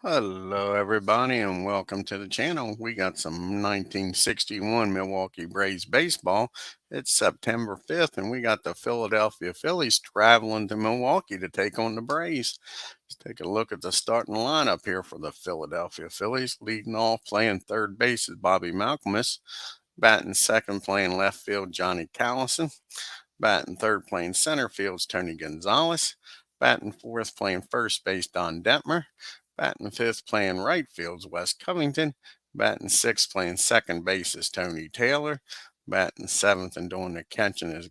Hello, everybody, and welcome to the channel. We got some 1961 Milwaukee Braves baseball. It's September 5th, and we got the Philadelphia Phillies traveling to Milwaukee to take on the Braves. Let's take a look at the starting lineup here for the Philadelphia Phillies. Leading off, playing third base is Bobby Malcolmus. Batting second, playing left field, Johnny Callison. Batting third, playing center field, is Tony Gonzalez. Batting fourth, playing first base, Don Detmer. Batting fifth, playing right field, is Wes Covington. Batting sixth, playing second base, is Tony Taylor. Batting seventh and doing the catching is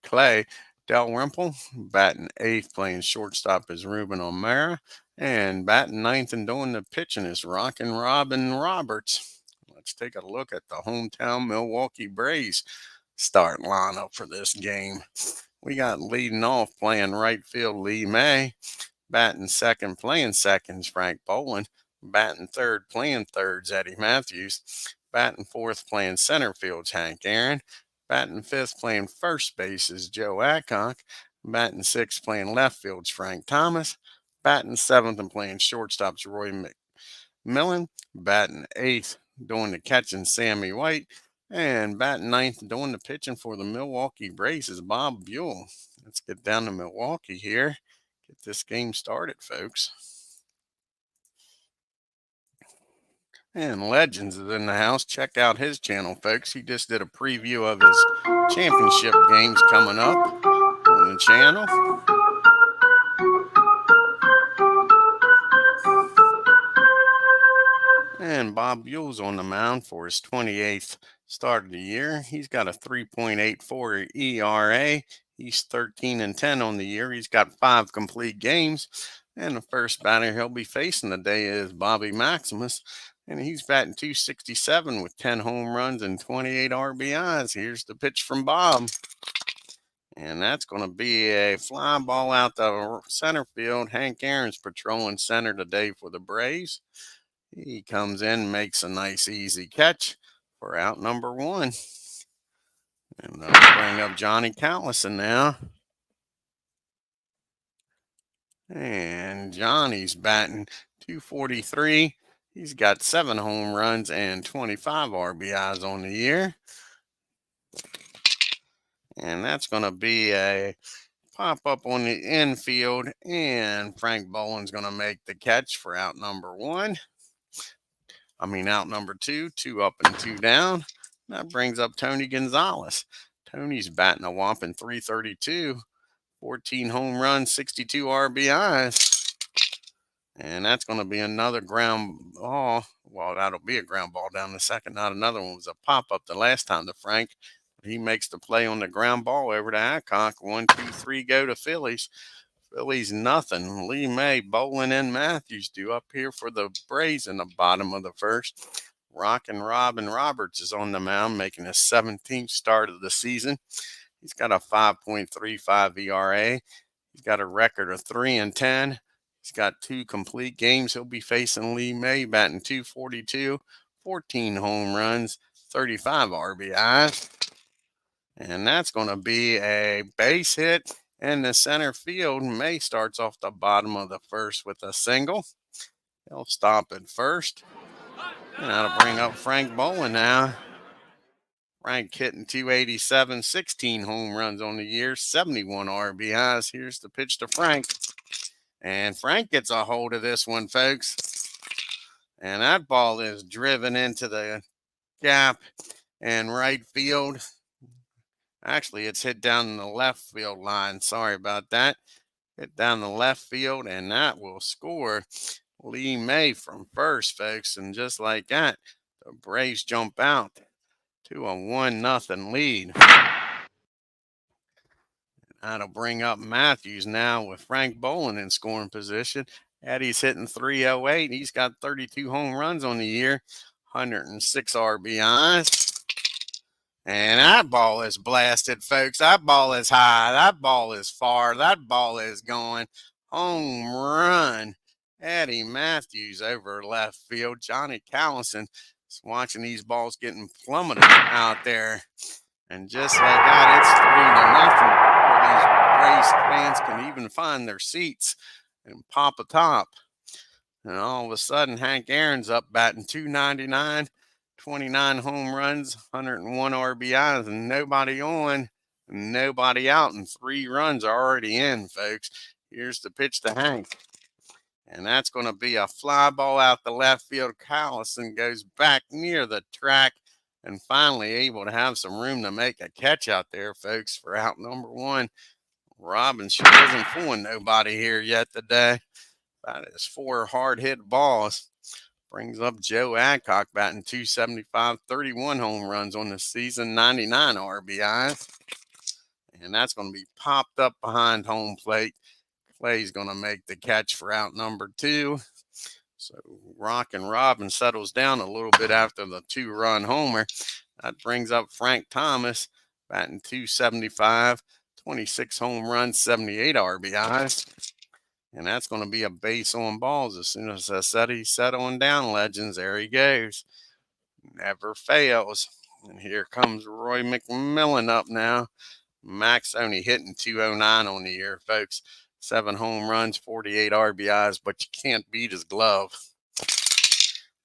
Clay Dalrymple. Batting eighth, playing shortstop, is Ruben O'Mara. And batting ninth and doing the pitching is Rockin' Robin Roberts. Let's take a look at the hometown Milwaukee Braves start lineup for this game. We got leading off, playing right field, Lee May. Batting second, playing seconds, Frank Boland. Batting third, playing thirds, Eddie Matthews. Batting fourth, playing center fields, Hank Aaron. Batting fifth, playing first base is Joe Adcock. Batting sixth, playing left fields, Frank Thomas. Batting seventh and playing shortstops, Roy McMillan. Batting eighth, doing the catching, Sammy White. And batting ninth, doing the pitching for the Milwaukee Braves is Bob BUHL. Let's get down to Milwaukee here. Get this game started, folks. And Legends is in the house. Check out his channel, folks. He just did a preview of his championship games coming up on the channel. And Bob BUHL's on the mound for his 28th start of the year. He's got a 3.84 ERA. He's 13-10 on the year. He's got 5 complete games. And the first batter he'll be facing today is Bobby Maximus. And he's batting .267 with 10 home runs and 28 RBIs. Here's the pitch from Bob. And that's going to be a fly ball out the center field. Hank Aaron's patrolling center today for the Braves. He comes in, makes a nice easy catch for out number 1. And they'll bring up Johnny Callison now. And Johnny's batting .243. He's got 7 home runs and 25 RBIs on the year. And that's going to be a pop up on the infield. And Frank Boland's going to make the catch for out number 1. Out number 2, 2 up and 2 down. That brings up Tony Gonzalez. Tony's batting a whopping .332, 14 home runs, 62 RBIs. And that's going to be another ground ball. Well, that'll be a ground ball down the second. Not another one. It was a pop-up the last time to Frank. He makes the play on the ground ball over to Adcock. 1, 2, 3, go to Phillies. Phillies nothing. Lee May, Boland, and Matthews due up here for the Braves in the bottom of the first. Rockin' Robin Roberts is on the mound, making his 17th start of the season. He's got a 5.35 ERA. He's got a record of 3-10. He's got 2 complete games. He'll be facing Lee May, batting .242, 14 home runs, 35 RBIs. And that's going to be a base hit in the center field. May starts off the bottom of the first with a single. He'll stop at first. And that'll bring up Frank Boland now. Frank hitting .287, 16 home runs on the year, 71 RBIs. Here's the pitch to Frank. And Frank gets a hold of this one, folks. And that ball is driven into the gap in right field. Actually, it's hit down the left field line. Sorry about that. Hit down the left field, and that will score Lee May from first, folks. And just like that, the Braves jump out to a 1-0 lead. That'll bring up Matthews now with Frank Boland in scoring position. Eddie's hitting .308. He's got 32 home runs on the year, 106 RBIs. And that ball is blasted, folks. That ball is high. That ball is far. That ball is going home run. Eddie Matthews over left field. Johnny Callison is watching these balls getting plummeted out there. And just like that, it's 3-0 before these Braves fans can even find their seats and pop a top. And all of a sudden, Hank Aaron's up batting 299, 29 home runs, 101 RBIs, and nobody on, nobody out, and 3 runs are already in, folks. Here's the pitch to Hank. And that's going to be a fly ball out the left field. Collison goes back near the track and finally able to have some room to make a catch out there, folks, for out number 1. Robin sure isn't fooling nobody here yet today. That is 4 hard hit balls. Brings up Joe Adcock batting 275, 31 home runs on the season, 99 RBIs. And that's going to be popped up behind home plate. Clay's going to make the catch for out number 2. So Rockin' Robin settles down a little bit after the 2-run homer. That brings up Frank Thomas batting 275, 26 home runs, 78 RBIs. And that's going to be a base on balls. As soon as I said he's settling down, legends, there he goes. Never fails. And here comes Roy McMillan up now. Max only hitting 209 on the year, folks. 7 home runs, 48 RBIs, but you can't beat his glove.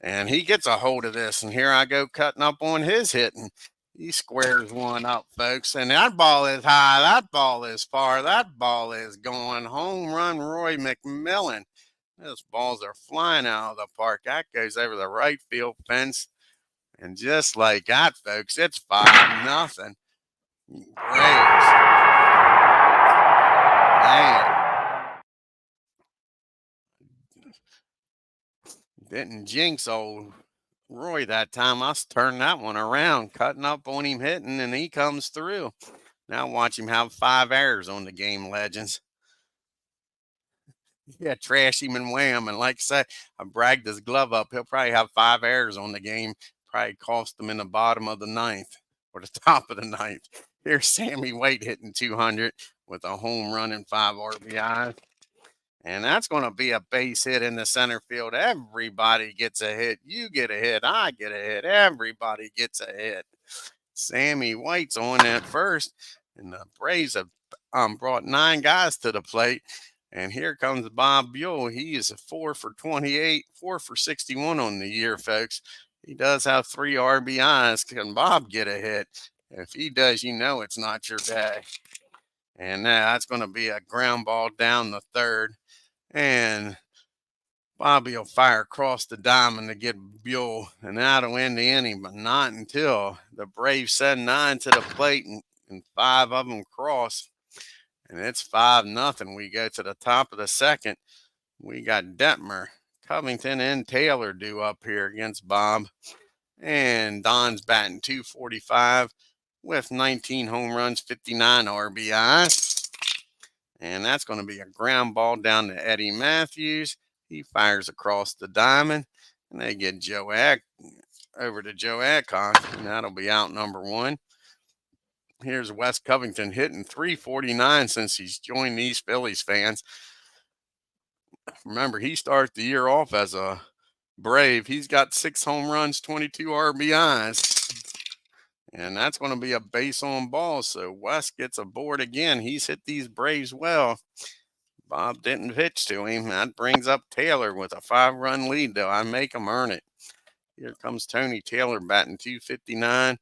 And he gets a hold of this, and here I go cutting up on his hitting. He squares one up, folks, and that ball is high, that ball is far, that ball is going. Home run, Roy McMillan. Those balls are flying out of the park. That goes over the right field fence. And just like that, folks, it's 5-0. Braves. Man. Didn't jinx old Roy that time. I turned that one around, cutting up on him hitting, and he comes through. Now watch him have 5 errors on the game, legends. Yeah, trash him and wham. And like I said, I bragged his glove up. He'll probably have 5 errors on the game. Probably cost him in the bottom of the 9th or the top of the 9th. Here's Sammy Waite hitting 200 with a home run and 5 RBIs. And that's going to be a base hit in the center field. Everybody gets a hit. You get a hit. I get a hit. Everybody gets a hit. Sammy White's on at first. And the Braves have brought 9 guys to the plate. And here comes Bob Buhl. He is a 4 for 28, 4 for 61 on the year, folks. He does have 3 RBIs. Can Bob get a hit? If he does, you know it's not your day. And that's going to be a ground ball down the third. And Bobby will fire across the diamond to get Buhl, and that'll end the inning, but not until the Braves send 9 to the plate and 5 of them cross. And it's 5-0. We go to the top of the second. We got Detmer, Covington, and Taylor due up here against Bob. And Don's batting 245 with 19 home runs, 59 RBIs. And that's going to be a ground ball down to Eddie Matthews. He fires across the diamond, and they get over to Joe Adcock, and that'll be out number 1. Here's Wes Covington hitting 349 since he's joined these Phillies fans. Remember, he started the year off as a Brave. He's got 6 home runs, 22 RBIs. And that's going to be a base on ball. So West gets aboard again. He's hit these Braves well. Bob didn't pitch to him. That brings up Taylor with a 5-run lead, though. I make him earn it. Here comes Tony Taylor batting 259,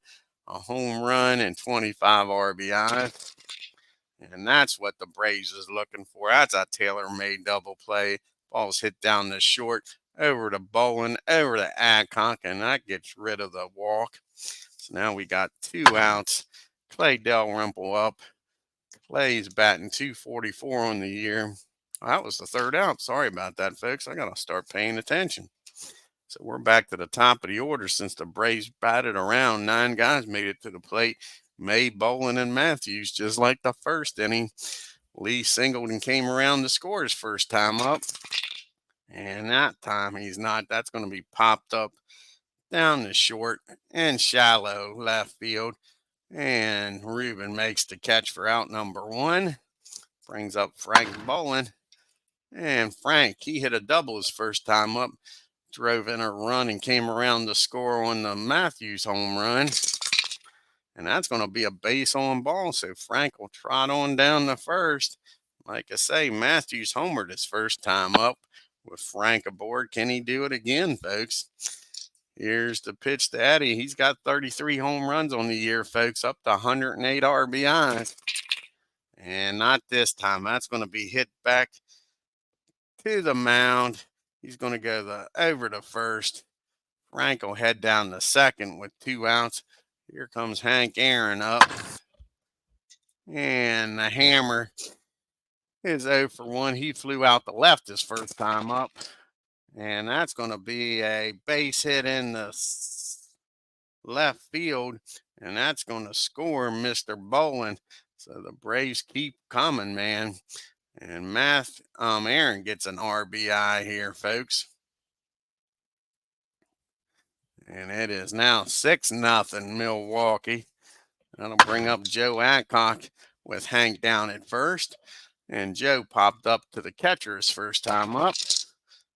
a home run, and 25 RBI. And that's what the Braves is looking for. That's a Taylor-made double play. Ball's hit down the short, over to Bolin, over to Adcock, and that gets rid of the walk. So now we got 2 outs. Clay Dalrymple up. Clay's batting 244 on the year. That was the 3rd out. Sorry about that, folks. I got to start paying attention. So we're back to the top of the order since the Braves batted around. 9 guys made it to the plate. May, Bolin, and Matthews, just like the first inning. Lee singled and came around to score his first time up. And that time he's not. That's going to be popped up down the short and shallow left field. And Ruben makes the catch for out number 1. Brings up Frank Bolin. And Frank, he hit a double his first time up. Drove in a run and came around to score on the Matthews home run. And that's going to be a base on ball. So Frank will trot on down the first. Like I say, Matthews homered his first time up with Frank aboard. Can he do it again, folks? Here's the pitch to Eddie. He's got 33 home runs on the year, folks, up to 108 RBIs. And not this time. That's going to be hit back to the mound. He's going to go over to first. Frank will head down to second with 2 outs. Here comes Hank Aaron up. And the hammer is 0 for 1. He flew out the left his first time up. And that's going to be a base hit in the left field. And that's going to score Mr. Boland. So the Braves keep coming, man. And Aaron gets an RBI here, folks. And it is now 6-0 Milwaukee. That'll bring up Joe Adcock with Hank down at first. And Joe popped up to the catcher his first time up.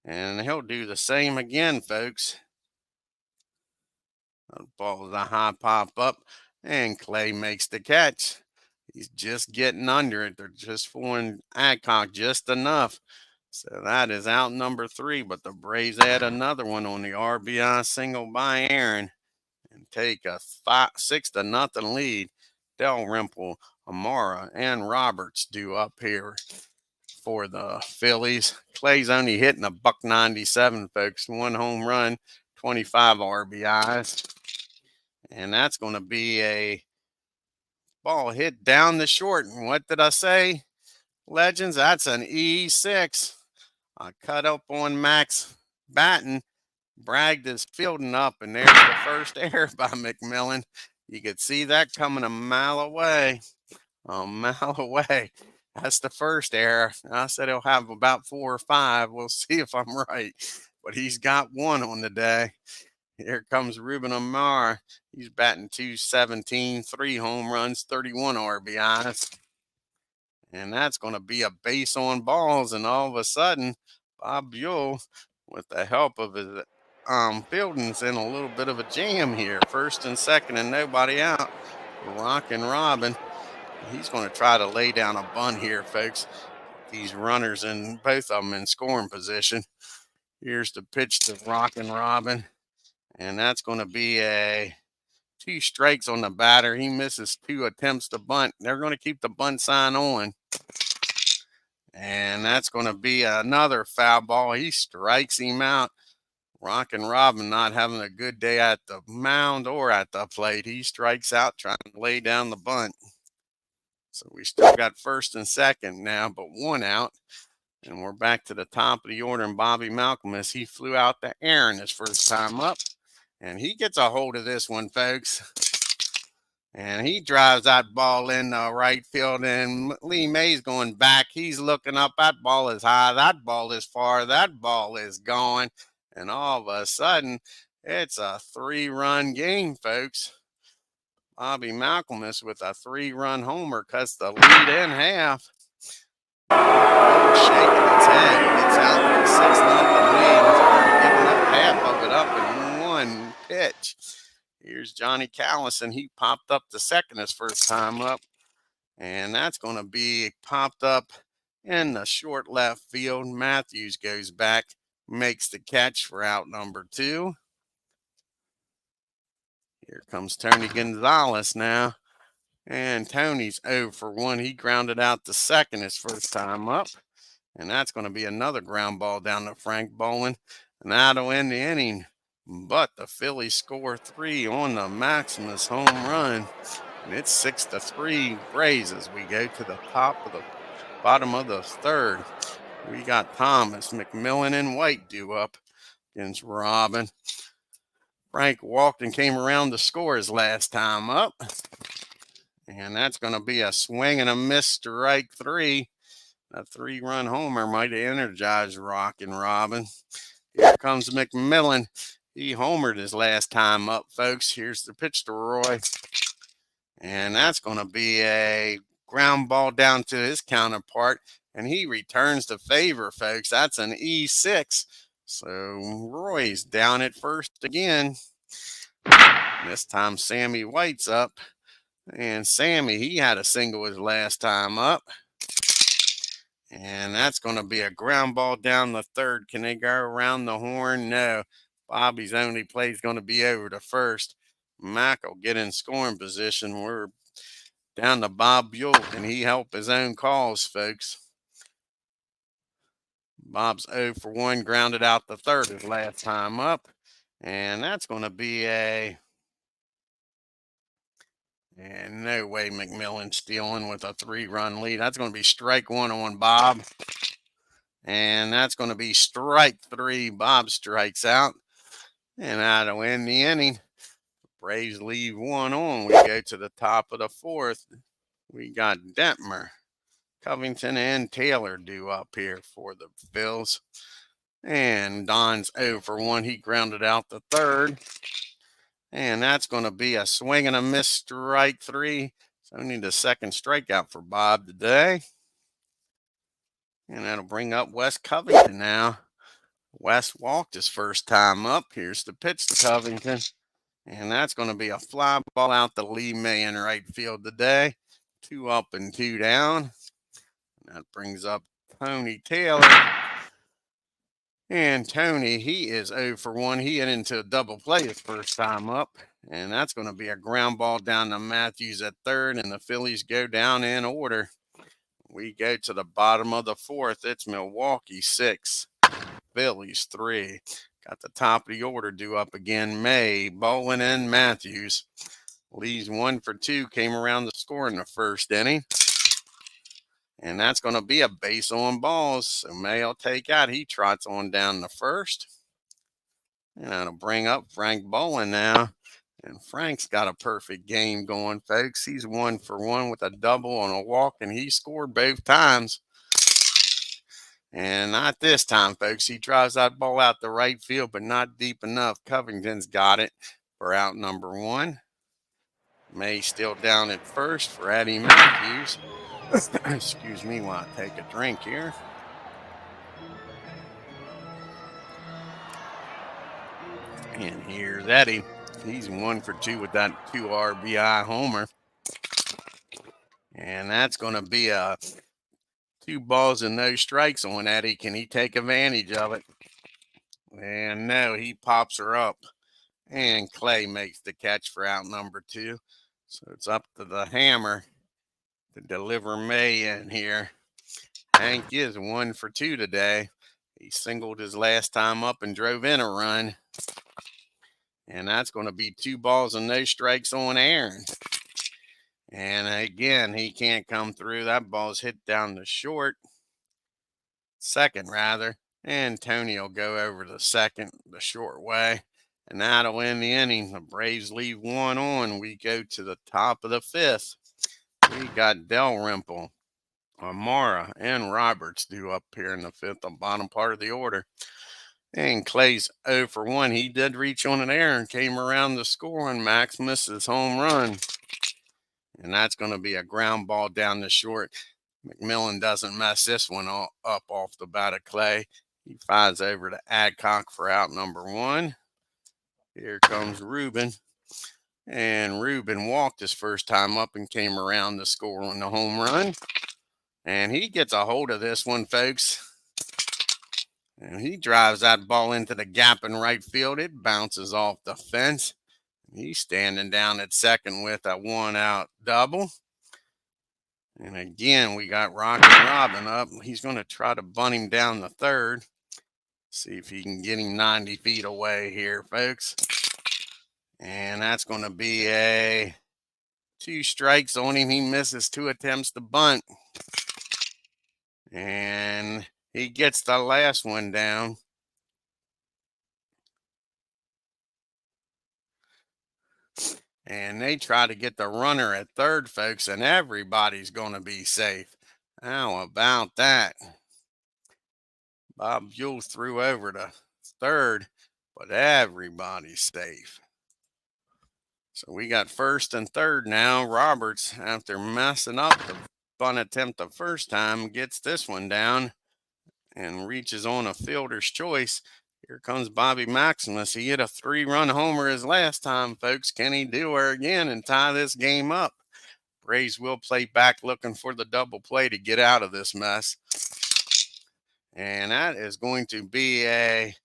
And he'll do the same again, folks. The ball is a high pop up. And Clay makes the catch. He's just getting under it. They're just fooling Adcock just enough. So that is out number 3. But the Braves add another one on the RBI single by Aaron and take a 6-0 lead. Dalrymple, Amara, and Roberts due up here for the Phillies. Clay's only hitting a .197, folks. 1 home run, 25 RBIs. And that's going to be a ball hit down the short. And what did I say, legends? That's an E6. I cut up on Max Batten. Bragged his fielding up, and there's the first error by McMillan. You could see that coming a mile away. A mile away. That's the first error. I said he'll have about 4 or 5. We'll see if I'm right. But he's got 1 on the day. Here comes Ruben Amar. He's batting .217, 3 home runs, 31 RBIs. And that's going to be a base on balls. And all of a sudden, Bob BUHL, with the help of his Fielding's in a little bit of a jam here. First and second and nobody out. Rockin' Robin. He's going to try to lay down a bunt here, folks. These runners and both of them in scoring position. Here's the pitch to Rockin' Robin. And that's going to be a 2 strikes on the batter. He misses 2 attempts to bunt. They're going to keep the bunt sign on. And that's going to be another foul ball. He strikes him out. Rockin' Robin not having a good day at the mound or at the plate. He strikes out trying to lay down the bunt. So we still got first and second now, but 1 out. And we're back to the top of the order. And Bobby Malcolm, as he flew out to Aaron his first time up. And he gets a hold of this one, folks. And he drives that ball in the right field. And Lee May's going back. He's looking up. That ball is high. That ball is far. That ball is gone. And all of a sudden, it's a 3-run game, folks. Bobby Malcolm with a 3-run homer cuts the lead in half. Shaking its head. It's out to a 6-0 lead. It's already giving up half of it up in 1 pitch. Here's Johnny Callison. He popped up to second his first time up. And that's going to be popped up in the short left field. Matthews goes back, makes the catch for out number 2. Here comes Tony Gonzalez now. And Tony's 0 for 1. He grounded out to second his first time up. And that's going to be another ground ball down to Frank Boland. And that'll end the inning. But the Phillies score 3 on the Maximus home run. And it's 6-3 Braves as we go to the bottom of the 3rd. We got Thomas, McMillan, and White due up against Robin. Frank walked and came around to score his last time up. And that's going to be a swing and a miss, strike 3. A 3-run homer might have energized Rockin' Robin. Here comes McMillan. He homered his last time up, folks. Here's the pitch to Roy. And that's going to be a ground ball down to his counterpart. And he returns the favor, folks. That's an E6. So Roy's down at first again. This time Sammy White's up. And Sammy, he had a single his last time up. And that's going to be a ground ball down the third. Can they go around the horn? No. Bobby's only play is going to be over to first. Mac will get in scoring position. We're down to Bob Buhl. Can he help his own cause, folks? Bob's 0 for 1, grounded out the third his last time up. And that's going to be and no way McMillan's stealing with a 3-run lead. That's going to be strike 1 on Bob. And that's going to be strike 3. Bob strikes out. And that'll end the inning. Braves leave 1 on. We go to the top of the 4th. We got Detmer, Covington, and Taylor due up here for the Phils. And Don's 0 for 1. He grounded out the third. And that's going to be a swing and a miss, strike 3. So we need a second strikeout for Bob today. And that'll bring up Wes Covington now. Wes walked his first time up. Here's the pitch to Covington. And that's going to be a fly ball out to Lee May in right field today. 2 up and 2 down. And that brings up Tony Taylor. And Tony, he is 0 for 1. He hit into a double play his first time up. And that's going to be a ground ball down to Matthews at third. And the Phillies go down in order. We go to the bottom of the 4th. It's Milwaukee 6, Phillies 3. Got the top of the order due up again. May, Bowen, and Matthews. Lee's 1 for 2. Came around to score in the first inning. And that's going to be a base on balls. So May will take out. He trots on down the first. And that'll bring up Frank Bowen now. And Frank's got a perfect game going, folks. He's 1 for 1 with a double on a walk, and he scored both times. And not this time, folks. He drives that ball out the right field, but not deep enough. Covington's got it for out number 1. May still down at first for Eddie Matthews. Excuse me while I take a drink here. And here's Eddie. He's 1 for 2 with that 2 RBI homer. And that's going to be a 2 balls and no strikes on Eddie. Can he take advantage of it? And no, he pops her up. And Clay makes the catch for out number 2. So it's up to the hammer to deliver May in here. Hank is 1 for 2 today. He singled his last time up and drove in a run. And that's going to be 2 balls and no strikes on Aaron. And again, he can't come through. That ball's hit down the second rather. And Tony will go over to second the short way. And that'll end the inning. The Braves leave 1 on. We go to the top of the 5th. We got Dalrymple, Amara, and Roberts due up here in the 5th, the bottom part of the order. And Clay's 0 for 1. He did reach on an error and came around to score, and Max missed his home run. And that's going to be a ground ball down the short. McMillan doesn't mess this one up off the bat of Clay. He fires over to Adcock for out number 1. Here comes Rubin. And Rubin walked his first time up and came around to score on the home run. And he gets a hold of this one, folks. And he drives that ball into the gap in right field. It bounces off the fence. He's standing down at second with a 1-out double. And again, we got Rockin' Robin up. He's going to try to bunt him down the third. See if he can get him 90 feet away here, folks. And that's going to be a 2 strikes on him. He misses 2 attempts to bunt. And he gets the last one down. And they try to get the runner at third, folks, and everybody's going to be safe. How about that? Bob Buhl threw over to third, but everybody's safe. So we got first and third now. Roberts, after messing up the bunt attempt the first time, gets this one down and reaches on a fielder's choice. Here comes Bobby Maximus. He hit a 3-run homer his last time, folks. Can he do her again and tie this game up? Braves will play back looking for the double play to get out of this mess. And that is going to be a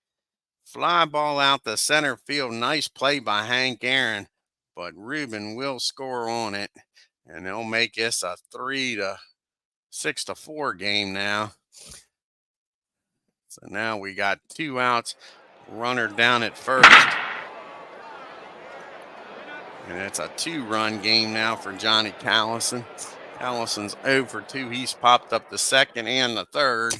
fly ball out the center field. Nice play by Hank Aaron, but Ruben will score on it, and they'll make this a 6-4 game now. So now we got 2 outs, runner down at first. And it's a 2-run game now for Johnny Callison. Callison's 0 for 2. He's popped up the second and the third.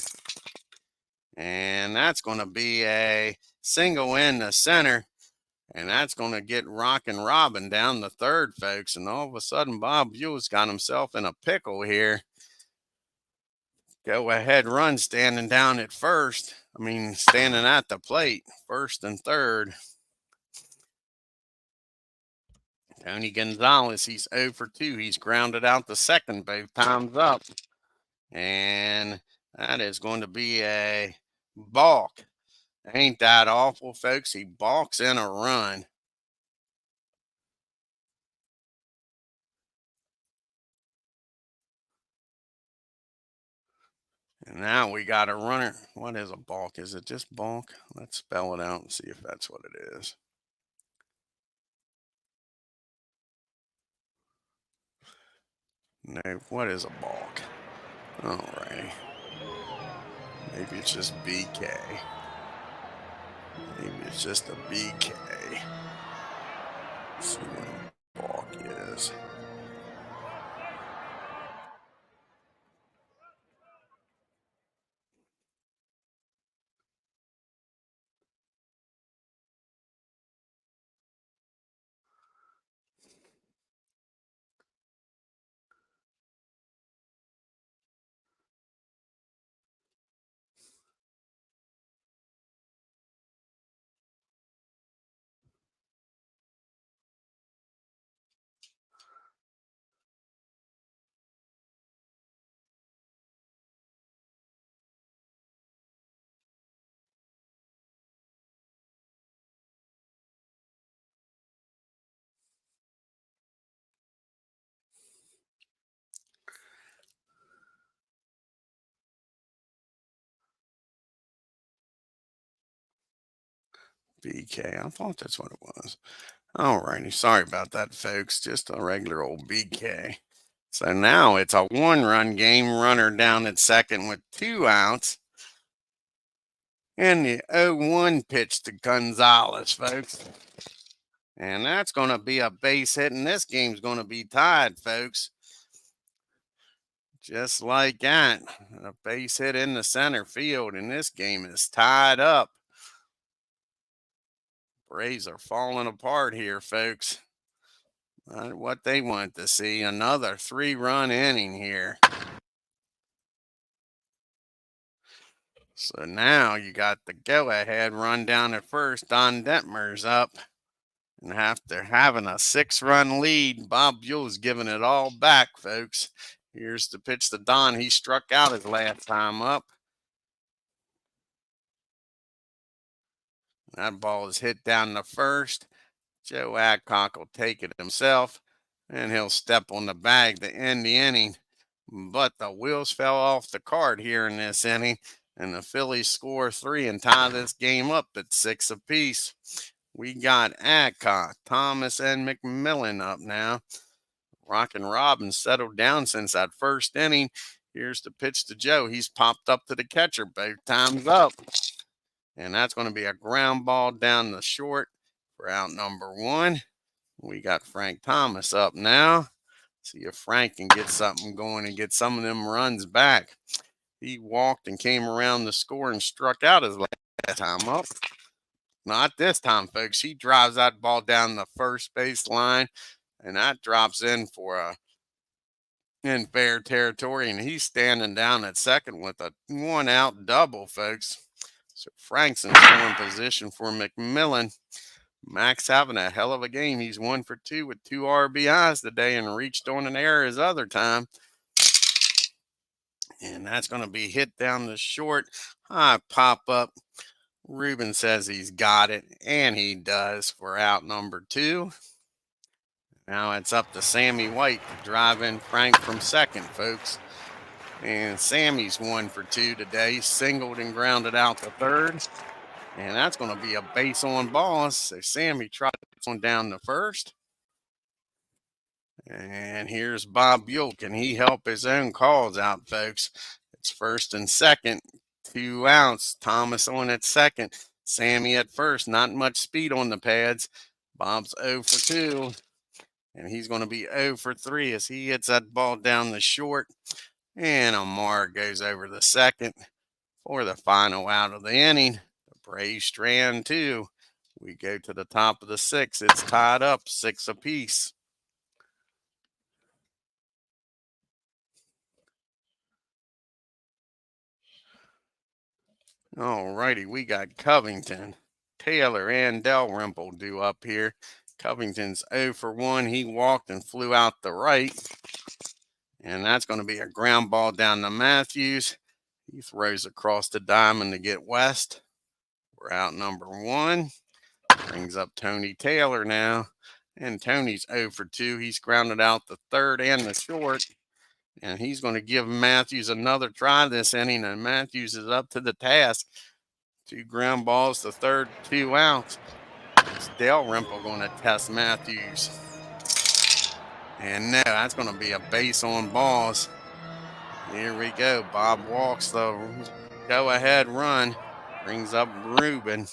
And that's going to be a single in the center. And that's going to get Rockin' Robin down the third, folks. And all of a sudden, Bob Buell's got himself in a pickle here. Go ahead run standing down at first. Standing at the plate, first and third. Tony Gonzalez, he's 0 for 2. He's grounded out the second both times up. And that is going to be a balk. Ain't that awful, folks? He balks in a run. And now we got a runner. What is a balk? Is it just balk? Let's spell it out and see if that's what it is. No, what is a balk? Alrighty. Maybe it's just BK. Maybe it's just a BK. Let's see what a balk is. BK. I thought that's what it was. Alrighty. Sorry about that, folks. Just a regular old BK. So now it's a 1-run game. Runner down at second with 2 outs. And the 0-1 pitch to Gonzalez, folks. And that's going to be a base hit. And this game's going to be tied, folks. Just like that. A base hit in the center field. And this game is tied up. Braves are falling apart here, folks. Not what they want to see. Another 3-run inning here. So now you got the go-ahead run down at first. Don Detmer's up. And after having a 6-run lead, Bob Buell's giving it all back, folks. Here's the pitch to Don. He struck out his last time up. That ball is hit down the first. Joe Adcock will take it himself, and he'll step on the bag to end the inning. But the wheels fell off the cart here in this inning, and the Phillies score 3 and tie this game up at 6 apiece. We got Adcock, Thomas, and McMillan up now. Rockin' Robin settled down since that first inning. Here's the pitch to Joe. He's popped up to the catcher both times up. And that's going to be a ground ball down the short for out number 1. We got Frank Thomas up now. See if Frank can get something going and get some of them runs back. He walked and came around the score and struck out his last time up. Not this time, folks. He drives that ball down the first base line, and that drops in for in fair territory, and he's standing down at second with a 1-out double, folks. So Frank's in scoring position for McMillan. Max having a hell of a game. He's 1 for 2 with 2 RBIs today and reached on an error his other time. And that's going to be hit down the short. High pop up. Ruben says he's got it, and he does for out number 2. Now it's up to Sammy White to drive in Frank from second, folks. And Sammy's 1 for 2 today. Singled and grounded out to third. And that's going to be a base on balls. So Sammy trotted on down to first. And here's Bob BUHL. Can he help his own calls out, folks? It's first and second. 2 outs. Thomas on at second. Sammy at first. Not much speed on the pads. Bob's 0 for 2. And he's going to be 0 for 3 as he hits that ball down the short. And Amar goes over the second for the final out of the inning. The Braves strand 2. We go to the top of the 6th. It's tied up 6 apiece. All righty, we got Covington, Taylor, and Dalrymple due up here. Covington's 0 for 1. He walked and flew out the right. And that's going to be a ground ball down to Matthews. He throws across the diamond to get West. We're out number 1. Brings up Tony Taylor now. And Tony's 0 for 2. He's grounded out the third and the short. And he's going to give Matthews another try this inning. And Matthews is up to the task. 2 ground balls to third, 2 outs. It's Dalrymple going to test Matthews. And no, that's going to be a base on balls. Here we go. Bob walks the go-ahead run. Brings up Rubin.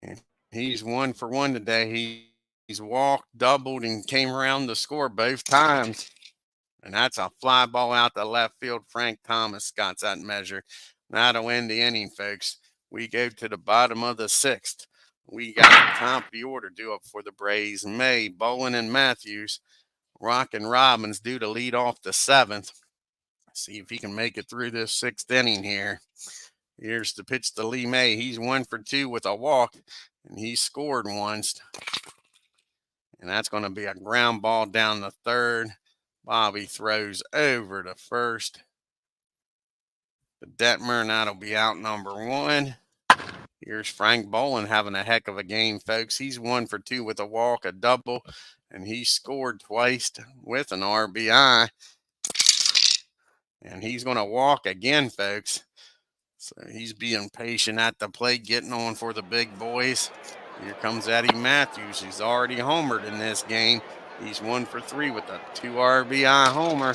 And he's 1 for 1 today. He's walked, doubled, and came around to score both times. And that's a fly ball out to left field. Frank Thomas got that measure. That'll end the inning, folks. We go to the bottom of the 6th. We got the top of the order due up for the Braves. May, Bolin, and Matthews. Rock and Robbins due to lead off the 7th. See if he can make it through this 6th inning here. Here's the pitch to Lee May. He's 1 for 2 with a walk, and he scored once. And that's going to be a ground ball down the third. Bobby throws over to first. The Detmer, and that'll be out number 1. Here's Frank Bolin having a heck of a game, folks. He's 1 for 2 with a walk, a double, and he scored twice with an RBI. And he's going to walk again, folks. So he's being patient at the plate, getting on for the big boys. Here comes Eddie Matthews. He's already homered in this game. He's 1 for 3 with a 2 RBI homer.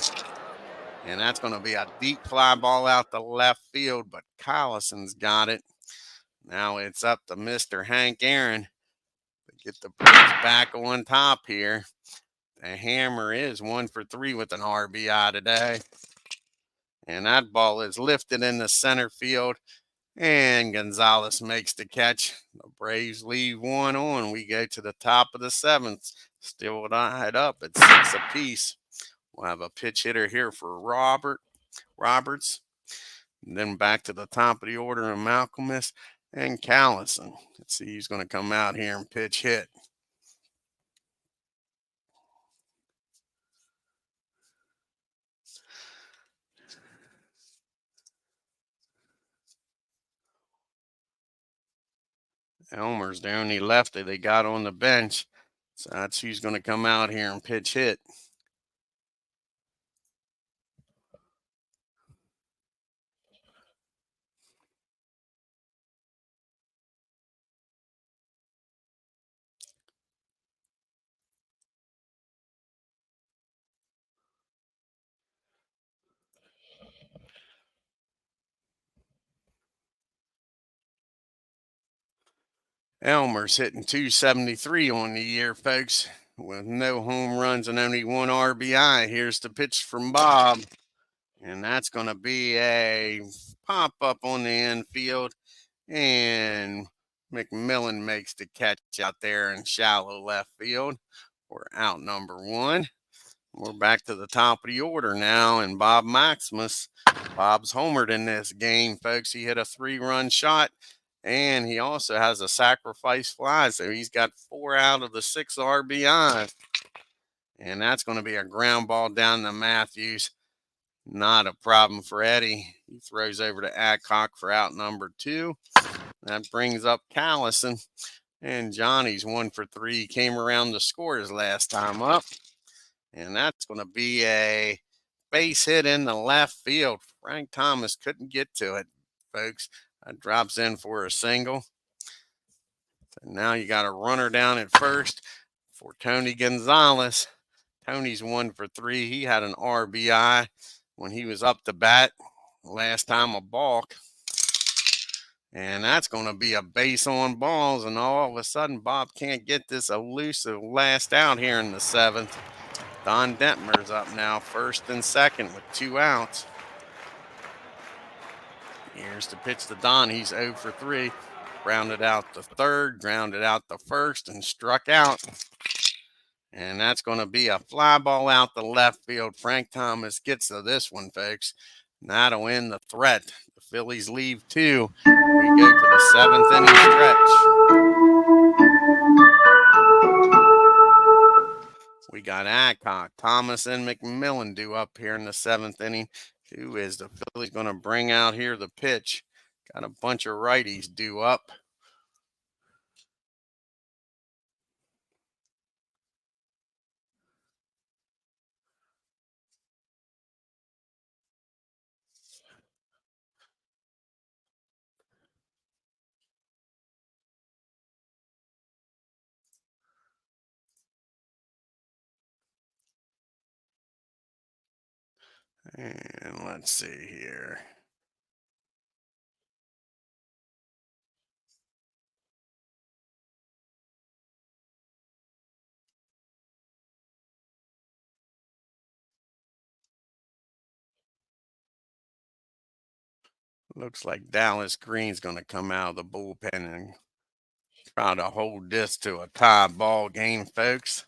And that's going to be a deep fly ball out to left field, but Collison's got it. Now it's up to Mr. Hank Aaron to get the Braves back on top here. The Hammer is 1 for 3 with an RBI today. And that ball is lifted in the center field. And Gonzalez makes the catch. The Braves leave 1 on. We go to the top of the 7th. Still tied up at 6 apiece. We'll have a pitch hitter here for Roberts. And then back to the top of the order of Malcolmus and Callison. Let's see who's going to come out here and pitch hit. Elmer's the only lefty they got on the bench. So that's who's going to come out here and pitch hit. Elmer's hitting .273 on the year, folks, with no home runs and only 1 RBI. Here's the pitch from Bob, and that's going to be a pop-up on the infield, and McMillan makes the catch out there in shallow left field. We're out number 1. We're back to the top of the order now, and Bob Maximus. Bob's homered in this game, folks. He hit a 3-run shot. And he also has a sacrifice fly, so he's got 4 out of the 6 RBIs. And that's going to be a ground ball down to Matthews. Not a problem for Eddie. He throws over to Adcock for out number 2. That brings up Callison. And Johnny's 1 for 3. He came around to score his last time up. And that's going to be a base hit in the left field. Frank Thomas couldn't get to it, folks. That drops in for a single. So now you got a runner down at first for Tony Gonzalez. Tony's 1 for 3. He had an RBI when he was up to bat last time, a balk. And that's going to be a base on balls. And all of a sudden, Bob can't get this elusive last out here in the 7th. Don Detmer's up now, first and second with 2 outs. Here's the pitch to Don. He's 0 for 3. Grounded out the third, grounded out the first, and struck out. And that's going to be a fly ball out the left field. Frank Thomas gets to this one, folks. And that'll end the threat. The Phillies leave 2. We go to the 7th inning stretch. We got Adcock, Thomas, and McMillan due up here in the 7th inning. Who is the Phillies going to bring out here the pitch? Got a bunch of righties due up. And let's see here. Looks like Dallas Green's going to come out of the bullpen and try to hold this to a tie ball game, folks.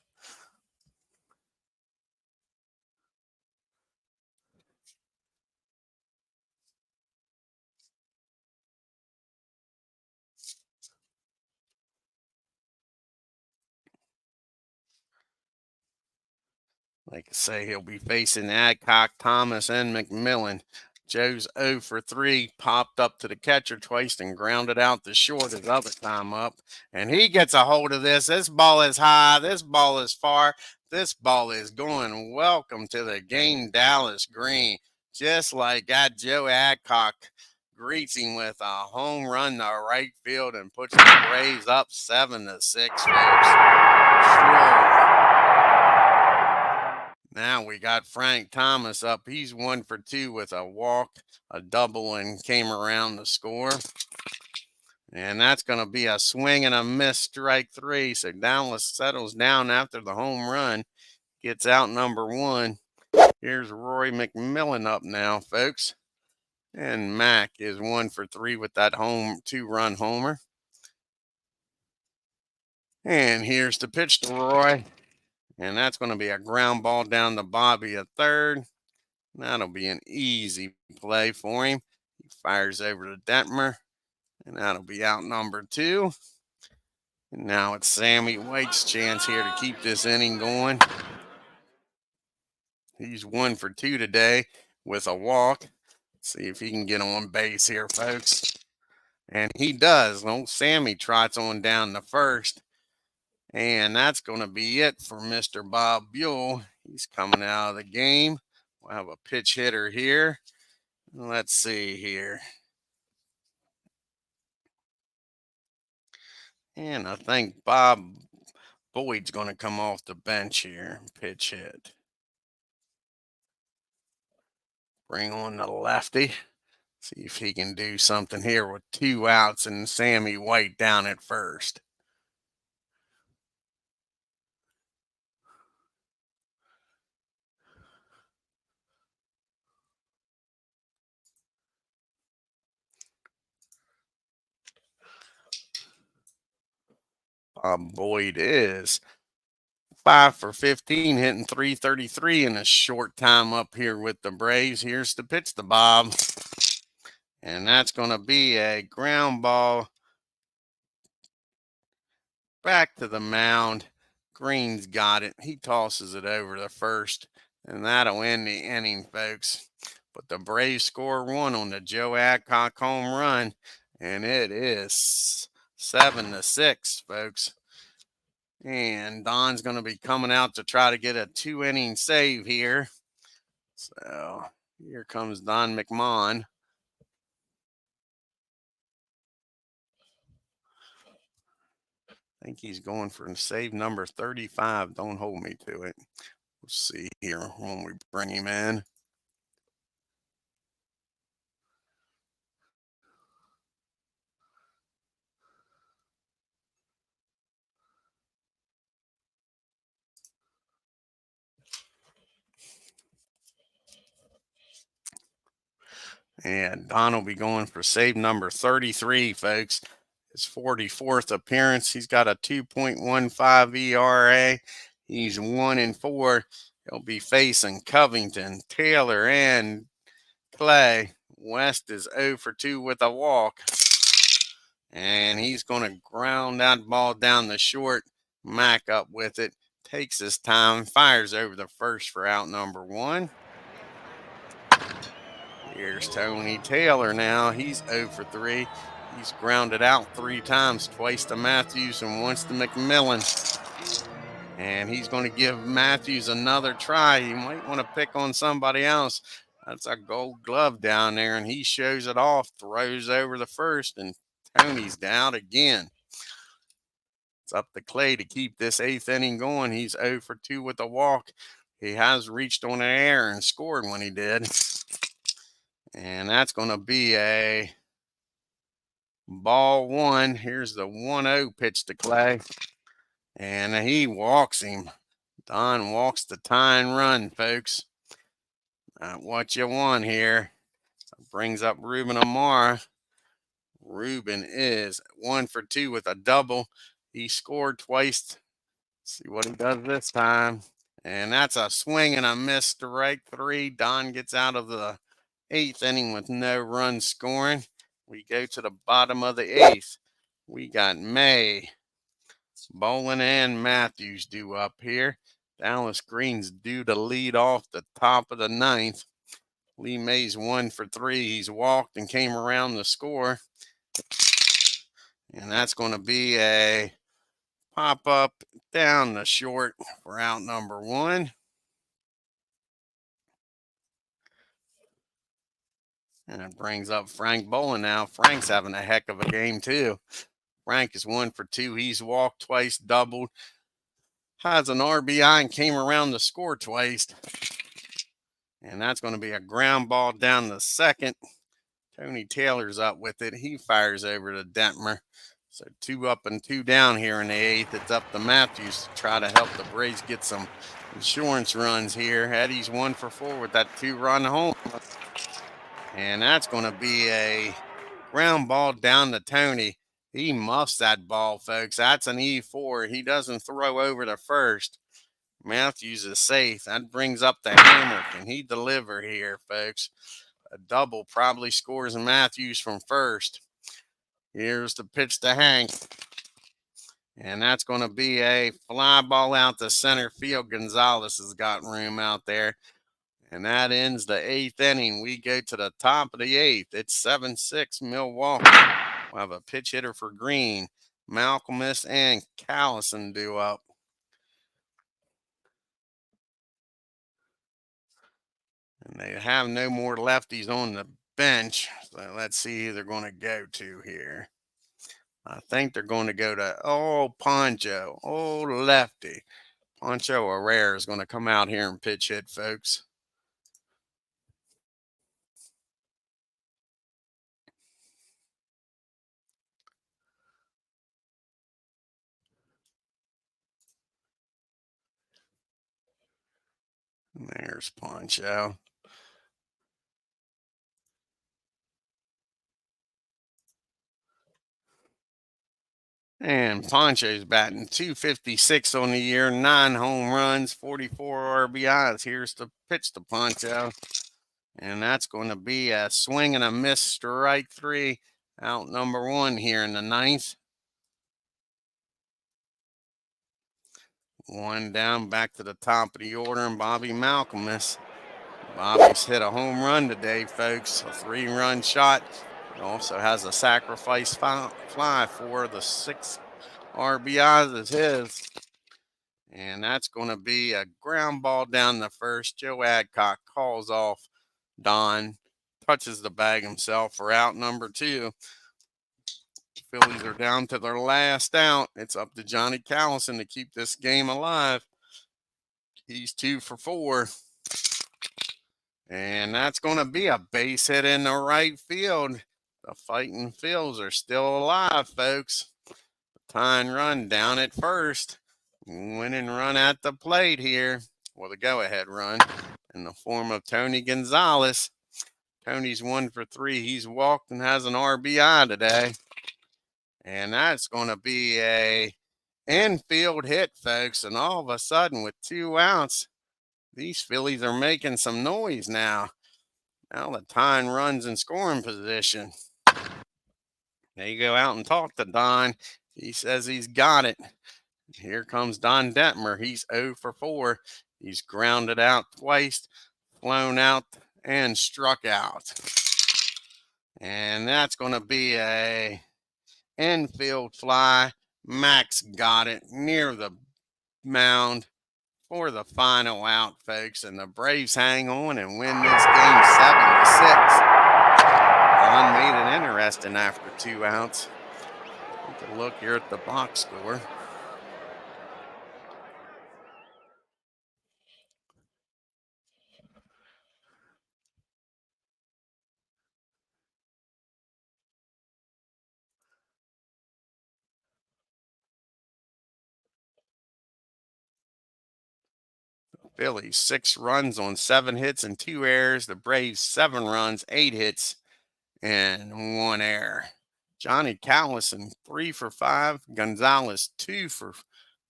Like I say, he'll be facing Adcock, Thomas, and McMillan. Joe's 0 for 3, popped up to the catcher twice and grounded out the short his other time up. And he gets a hold of this. This ball is high. This ball is far. This ball is going. Welcome to the game, Dallas Green. Just like that, Joe Adcock greets him with a home run to right field and puts the Braves up 7-6, folks. Now we got Frank Thomas up. He's 1 for 2 with a walk, a double, and came around to score. And that's going to be a swing and a miss, strike 3. So Dallas settles down after the home run, gets out number 1. Here's Roy McMillan up now, folks. And Mac is 1 for 3 with that 2-run homer. And here's the pitch to Roy. And that's going to be a ground ball down to Bobby at third. That'll be an easy play for him. He fires over to Detmer. And that'll be out number 2. And now it's Sammy White's chance here to keep this inning going. He's 1 for 2 today with a walk. See if he can get on base here, folks. And he does. Old Sammy trots on down to first. And that's going to be it for Mr. Bob BUHL. He's coming out of the game. We'll have a pitch hitter here. Let's see here. And I think Bob Boyd's going to come off the bench here. Pitch hit. Bring on the lefty. See if he can do something here with 2 outs and Sammy White down at first. Bob Boyd is 5 for 15, hitting .333 in a short time up here with the Braves. Here's the pitch to Bob. And that's going to be a ground ball back to the mound. Green's got it. He tosses it over to first. And that'll end the inning, folks. But the Braves score 1 on the Joe Adcock home run. And it is 7-6, folks. And Don's going to be coming out to try to get a 2-inning save here. So here comes Don McMahon. I think he's going for save number 35. Don't hold me to it. We'll see here when we bring him in. And Don will be going for save number 33, folks. His 44th appearance. He's got a 2.15 ERA. He's 1-4. He'll be facing Covington, Taylor, and Clay. West is 0 for 2 with a walk. And he's going to ground that ball down the short. Mack up with it. Takes his time. Fires over the first for out number 1. Here's Tony Taylor now. He's 0 for 3. He's grounded out 3 times, twice to Matthews and once to McMillan. And he's going to give Matthews another try. He might want to pick on somebody else. That's a gold glove down there, and he shows it off, throws over the first, and Tony's down again. It's up to Clay to keep this 8th inning going. He's 0 for 2 with a walk. He has reached on an air and scored when he did. And that's going to be a ball 1. Here's the 1-0 pitch to Clay. And he walks him. Don walks the tying run, folks. Not what you want here. Brings up Ruben Amara. Ruben is 1 for 2 with a double. He scored twice. See what he does this time. And that's a swing and a miss, strike 3. Don gets out of the 8th inning with no runs scoring. We go to the bottom of the 8th. We got May, Bolin, and Matthews due up here. Dallas Green's due to lead off the top of the 9th. Lee May's 1 for 3. He's walked and came around the score. And that's going to be a pop up down the short for out number 1. And it brings up Frank Bolin now. Frank's having a heck of a game, too. Frank is 1 for 2. He's walked twice, doubled, has an RBI, and came around the score twice. And that's going to be a ground ball down the second. Tony Taylor's up with it. He fires over to Detmer. So 2 up and 2 down here in the 8th. It's up to Matthews to try to help the Braves get some insurance runs here. Eddie's 1 for 4 with that 2-run home. And that's going to be a ground ball down to Tony. He muffs that ball, folks. That's an E4. He doesn't throw over to first. Matthews is safe. That brings up the hammer. Can he deliver here, folks? A double probably scores Matthews from first. Here's the pitch to Hank. And that's going to be a fly ball out to center field. Gonzalez has got room out there. And that ends the 8th inning. We go to the top of the 8th. It's 7-6 Milwaukee. We'll have a pitch hitter for Green. Malcolmus and Callison due up. And they have no more lefties on the bench. So let's see who they're going to go to here. I think they're going to go to, Poncho. Lefty. Poncho Herrera is going to come out here and pitch hit, folks. And there's Poncho. And Poncho's batting .256 on the year, 9 home runs, 44 RBIs. Here's the pitch to Poncho. And that's going to be a swing and a miss, strike 3, out number 1 here in the 9th. 1 down, back to the top of the order, and Bobby Malcolmus. Bobby's hit a home run today, folks. A 3-run shot. He also has a sacrifice fly for the 6 RBIs is his. And that's going to be a ground ball down the first. Joe Adcock calls off Don, touches the bag himself for out number 2. Phillies are down to their last out. It's up to Johnny Callison to keep this game alive. He's 2 for 4. And that's going to be a base hit in the right field. The Fighting Phils are still alive, folks. Tying run down at first. Winning run at the plate here. Well, the go-ahead run in the form of Tony Gonzalez. Tony's 1 for 3. He's walked and has an RBI today. And that's going to be a infield hit, folks. And all of a sudden, with 2 outs, these Phillies are making some noise now. Now the tying runs in scoring position. They go out and talk to Don. He says he's got it. Here comes Don Detmer. He's 0 for 4. He's grounded out twice, flown out, and struck out. And that's going to be a infield fly. Max got it near the mound for the final out, folks. And the Braves hang on and win this game 7-6. Don made it interesting after 2 outs. Take a look here at the box score. Phillies 6 runs on 7 hits and 2 errors. The Braves 7 runs, 8 hits, and 1 error. Johnny Callison 3 for 5. Gonzalez 2 for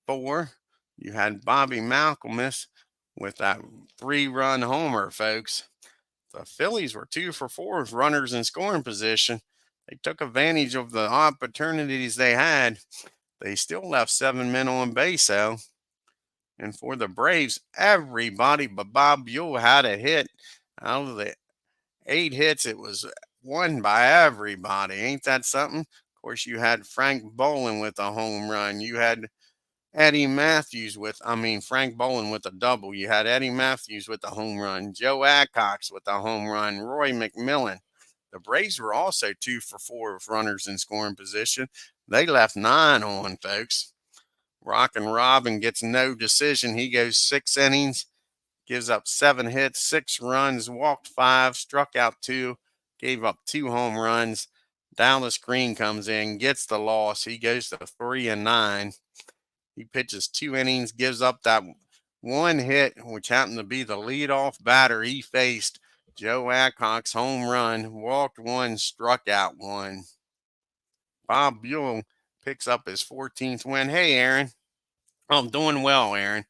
4. You had Bobby Malcolmus with that 3-run homer, folks. The Phillies were 2 for 4 with runners in scoring position. They took advantage of the opportunities they had. They still left 7 men on base, though. And for the Braves, everybody but Bob BUHL had a hit. Out of the 8 hits, it was won by everybody. Ain't that something? Of course, you had Frank Bolin with a home run. You had Frank Bolin with a double. You had Eddie Matthews with a home run. Joe Adcox with a home run. Roy McMillan. The Braves were also 2 for 4 with runners in scoring position. They left 9 on, folks. Rockin' Robin gets no decision. He goes 6 innings, gives up 7 hits, 6 runs, walked 5, struck out 2, gave up 2 home runs. Dallas Green comes in, gets the loss. He goes to 3-9. He pitches 2 innings, gives up that 1 hit, which happened to be the leadoff batter he faced. Joe Adcock's home run, walked 1, struck out 1. Bob BUHL picks up his 14th win. Hey, Aaron. I'm doing well, Aaron.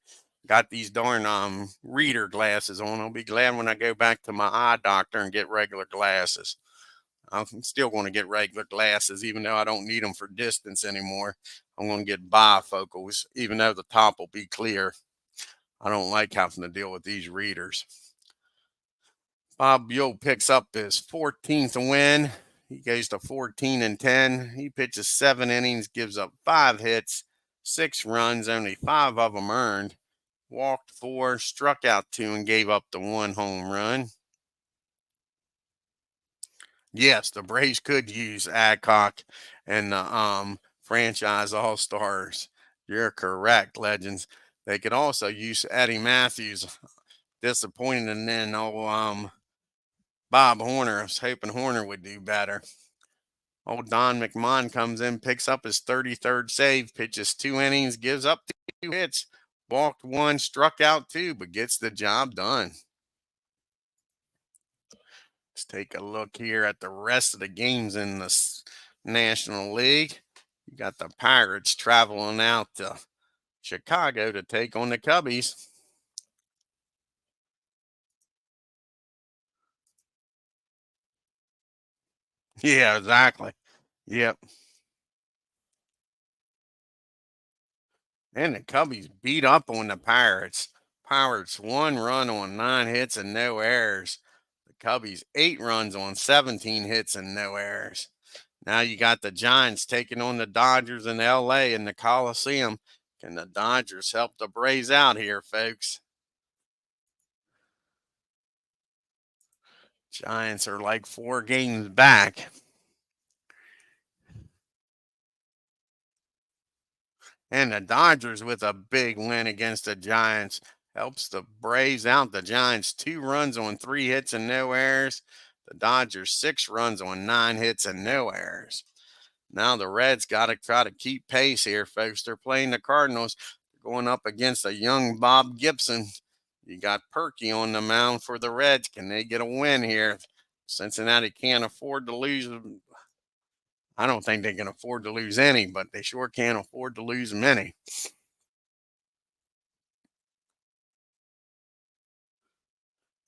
Got these darn reader glasses on. I'll be glad when I go back to my eye doctor and get regular glasses. I'm still going to get regular glasses, even though I don't need them for distance anymore. I'm going to get bifocals, even though the top will be clear. I don't like having to deal with these readers. Bob BUHL picks up his 14th win. He goes to 14-10. He pitches 7 innings, gives up 5 hits, 6 runs, only 5 of them earned. Walked 4, struck out 2, and gave up the 1 home run. Yes, the Braves could use Adcock and the franchise all-stars. You're correct, legends. They could also use Eddie Matthews. Disappointed in then Bob Horner. I was hoping Horner would do better. Old Don McMahon comes in, picks up his 33rd save, pitches 2 innings, gives up 2 hits, walked 1, struck out 2, but gets the job done. Let's take a look here at the rest of the games in the National League. You got the Pirates traveling out to Chicago to take on the Cubbies. Yeah, exactly. Yep. And the Cubbies beat up on the Pirates. Pirates 1 run on 9 hits and no errors. The Cubbies 8 runs on 17 hits and no errors. Now you got the Giants taking on the Dodgers in LA in the Coliseum. Can the Dodgers help the Braves out here, folks? Giants are like 4 games back. And the Dodgers with a big win against the Giants helps the Braves out. The Giants 2 runs on 3 hits and no errors. The Dodgers 6 runs on 9 hits and no errors. Now the Reds got to try to keep pace here, folks. They're playing the Cardinals. They're going up against a young Bob Gibson. You got Perky on the mound for the Reds. Can they get a win here? Cincinnati can't afford to lose. I don't think they can afford to lose any, but they sure can't afford to lose many.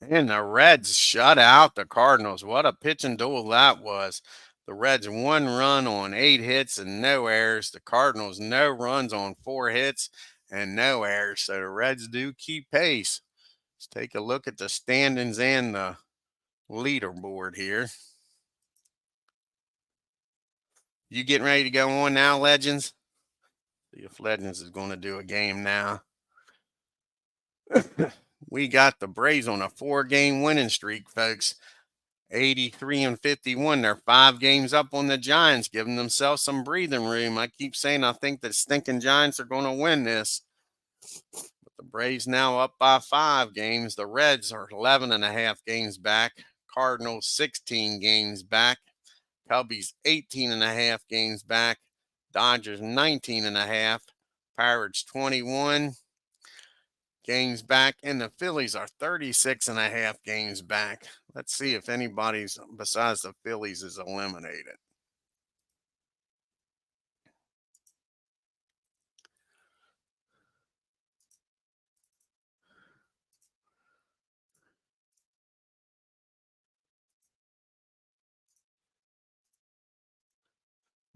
And the Reds shut out the Cardinals. What a pitching duel that was. The Reds 1 run on 8 hits and no errors. The Cardinals no runs on 4 hits and no errors. So the Reds do keep pace. Let's take a look at the standings and the leaderboard here. You getting ready to go on now, Legends? See if Legends is going to do a game now. We got the Braves on a 4-game winning streak, folks. 83 and 51. They're 5 games up on the Giants, giving themselves some breathing room. I keep saying I think the stinking Giants are going to win this. But the Braves now up by 5 games. The Reds are 11 and a half games back. Cardinals 16 games back. Cubbies 18 and a half games back. Dodgers 19 and a half. Pirates 21 games back, and the Phillies are 36 and a half games back. Let's see if anybody's besides the Phillies is eliminated.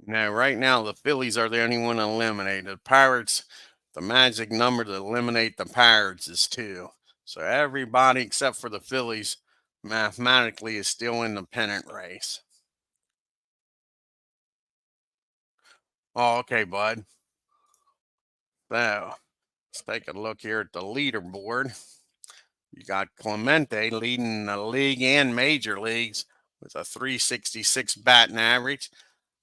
Now, right now, the Phillies are the only one eliminated. The Pirates, the magic number to eliminate the Pirates is 2. So everybody except for the Phillies mathematically is still in the pennant race. Oh, okay, bud. So let's take a look here at the leaderboard. You got Clemente leading the league and major leagues with a 366 batting average.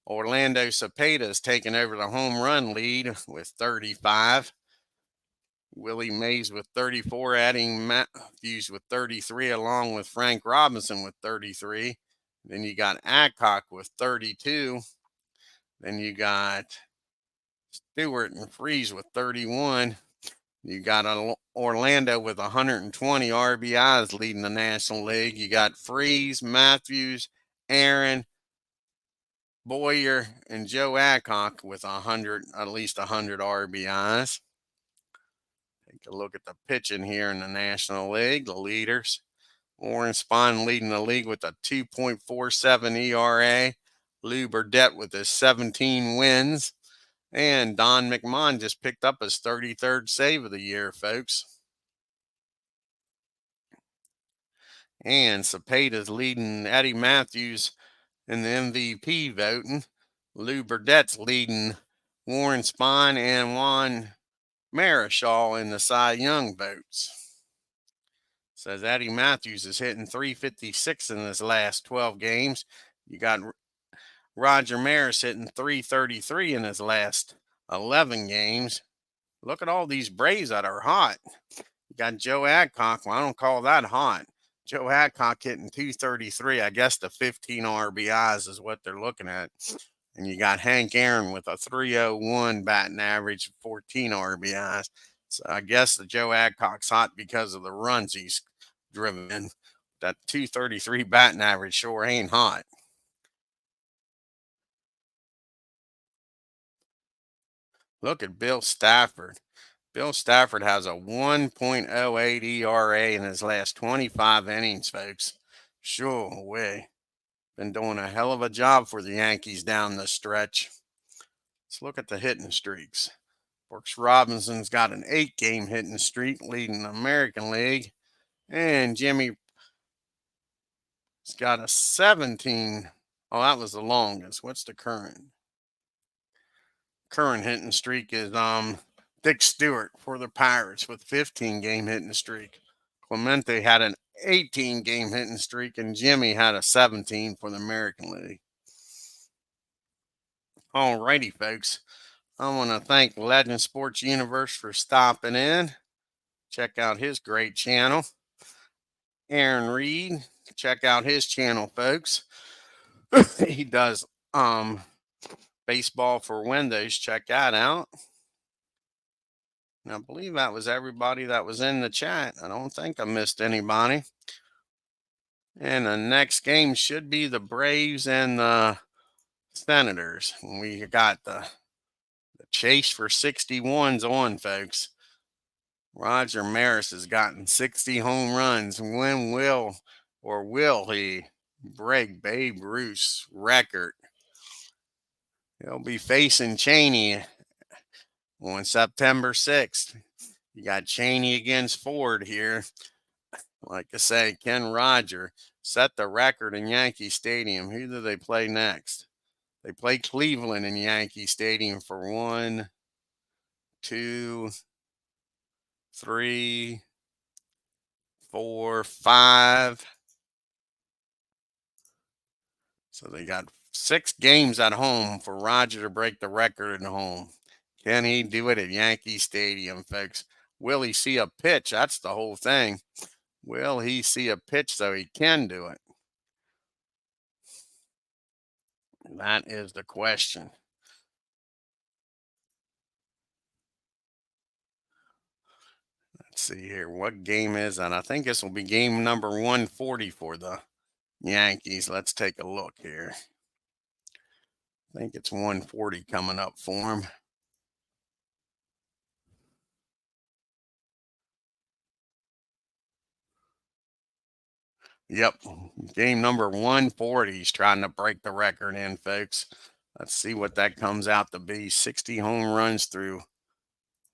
Orlando Cepeda is taking over the home run lead with 35. Willie Mays with 34, adding Matthews with 33, along with Frank Robinson with 33. Then you got Adcock with 32. Then you got Stewart and Freeze with 31. You got Orlando with 120 RBIs leading the National League. You got Freeze, Matthews, Aaron, Boyer, and Joe Adcock with at least 100 RBIs. Take a look at the pitching here in the National League. The leaders: Warren Spahn leading the league with a 2.47 ERA. Lou Burdette with his 17 wins. And Don McMahon just picked up his 33rd save of the year, folks. And Cepeda's leading Eddie Matthews in the MVP voting. Lou Burdette's leading Warren Spahn and Juan Marichal in the Cy Young votes. Says Eddie Matthews is hitting 356 in his last 12 games. You got Roger Maris hitting 333 in his last 11 games. Look at all these Braves that are hot. You got Joe Adcock. Well, I don't call that hot. Joe Adcock hitting 233. I guess the 15 RBIs is what they're looking at. And you got Hank Aaron with a 301 batting average, 14 RBIs. So I guess the Joe Adcock's hot because of the runs he's driven in. That 233 batting average sure ain't hot. Look at Bill Stafford. Bill Stafford has a 1.08 ERA in his last 25 innings, folks. Sure way. Been doing a hell of a job for the Yankees down the stretch. Let's look at the hitting streaks. Brooks Robinson's got an 8-game hitting streak leading the American League. And Jimmy's got a 17. Oh, that was the longest. What's the current? Current hitting streak is Dick Stewart for the Pirates with 15-game hitting streak. Clemente had an 18-game hitting streak, and Jimmy had a 17 for the American League. Alrighty, folks. I want to thank Legend Sports Universe for stopping in. Check out his great channel. Aaron Reed, check out his channel, folks. He does baseball for Windows. Check that out. And I believe that was everybody that was in the chat. I don't think I missed anybody. And the next game should be the Braves and the Senators. We got the chase for 61s on, folks. Roger Maris has gotten 60 home runs. When will he break Babe Ruth's record? He'll be facing Cheney on September 6th. You got Cheney against Ford here. Like I say, Ken Roger set the record in Yankee Stadium. Who do they play next? They play Cleveland in Yankee Stadium for 1, 2, 3, 4, 5. So they got 6 games at home for Roger to break the record at home. Can he do it at Yankee Stadium, folks? Will he see a pitch? That's the whole thing. Will he see a pitch so he can do it? That is the question. Let's see here. What game is that? I think this will be game number 140 for the Yankees. Let's take a look here. I think it's 140 coming up for them. Yep, game number 140. He's trying to break the record in, folks. Let's see what that comes out to be. 60 home runs through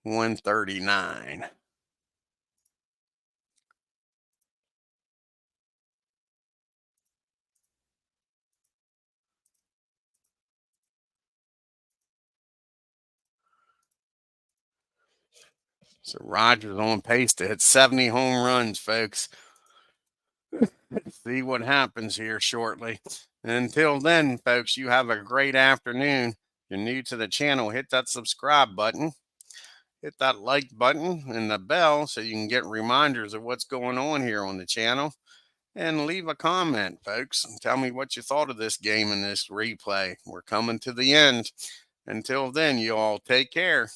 139. So Rogers on pace to hit 70 home runs, folks. See what happens here shortly. Until then, folks, you have a great afternoon. If you're new to the channel, hit that subscribe button. Hit that like button and the bell so you can get reminders of what's going on here on the channel. And leave a comment, folks. Tell me what you thought of this game and this replay. We're coming to the end. Until then, you all take care.